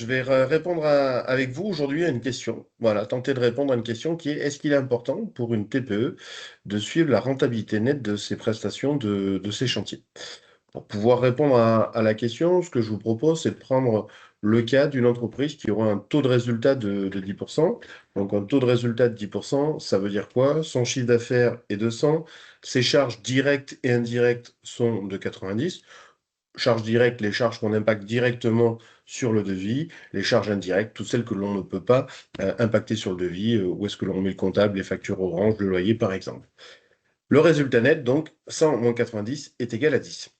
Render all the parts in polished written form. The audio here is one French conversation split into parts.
Je vais répondre avec vous aujourd'hui à une question. Voilà, tenter de répondre à une question qui est: est-ce qu'il est important pour une TPE de suivre la rentabilité nette de ses prestations de ses chantiers? Pour pouvoir répondre à la question, ce que je vous propose, c'est de prendre le cas d'une entreprise qui aura un taux de résultat de 10%. Donc un taux de résultat de 10%, ça veut dire quoi? Son chiffre d'affaires est de 100, ses charges directes et indirectes sont de 90. Charges directes, les charges qu'on impacte directement sur le devis, les charges indirectes, toutes celles que l'on ne peut pas impacter sur le devis, où est-ce que l'on met le comptable, les factures Orange, le loyer par exemple. Le résultat net, donc 100 moins 90 est égal à 10.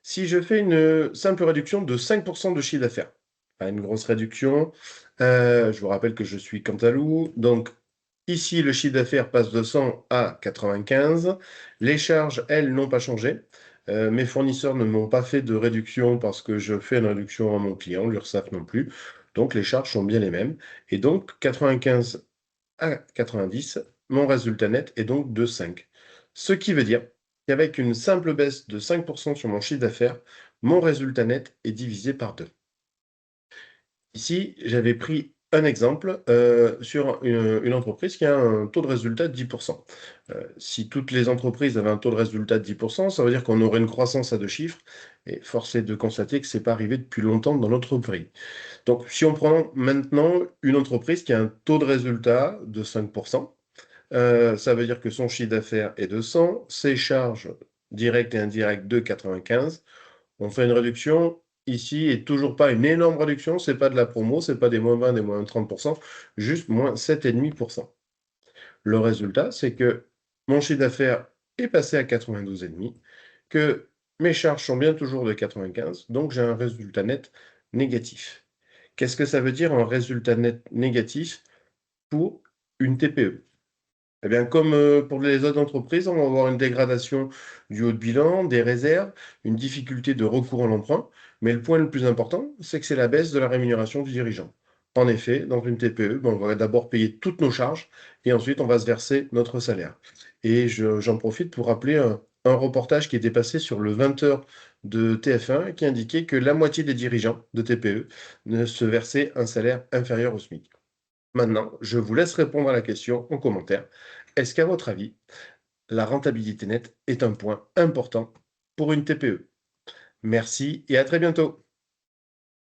Si je fais une simple réduction de 5% de chiffre d'affaires, pas une grosse réduction, je vous rappelle que je suis Cantalou, donc ici le chiffre d'affaires passe de 100 à 95, les charges, elles, n'ont pas changé. Mes fournisseurs ne m'ont pas fait de réduction parce que je fais une réduction à mon client, l'URSSAF non plus, donc les charges sont bien les mêmes. Et donc 95 à 90, mon résultat net est donc de 5. Ce qui veut dire qu'avec une simple baisse de 5% sur mon chiffre d'affaires, mon résultat net est divisé par 2. Ici, j'avais pris un exemple sur une entreprise qui a un taux de résultat de 10%. Si toutes les entreprises avaient un taux de résultat de 10%, ça veut dire qu'on aurait une croissance à deux chiffres, et force est de constater que ce n'est pas arrivé depuis longtemps dans notre pays. Donc, si on prend maintenant une entreprise qui a un taux de résultat de 5%, ça veut dire que son chiffre d'affaires est de 100, ses charges directes et indirectes de 95. On fait une réduction ici et toujours pas une énorme réduction, c'est pas de la promo, c'est pas des moins 20, des moins 30%, juste moins 7,5%. Le résultat, c'est que mon chiffre d'affaires est passé à 92,5, que mes charges sont bien toujours de 95, donc j'ai un résultat net négatif. Qu'est-ce que ça veut dire un résultat net négatif pour une TPE? Eh bien, comme pour les autres entreprises, on va avoir une dégradation du haut de bilan, des réserves, une difficulté de recours à l'emprunt. Mais le point le plus important, c'est que c'est la baisse de la rémunération du dirigeant. En effet, dans une TPE, ben, on va d'abord payer toutes nos charges et ensuite on va se verser notre salaire. Et j'en profite pour rappeler un reportage qui était passé sur le 20h de TF1 qui indiquait que la moitié des dirigeants de TPE ne se versaient un salaire inférieur au SMIC. Maintenant, je vous laisse répondre à la question en commentaire. Est-ce qu'à votre avis, la rentabilité nette est un point important pour une TPE? Merci et à très bientôt.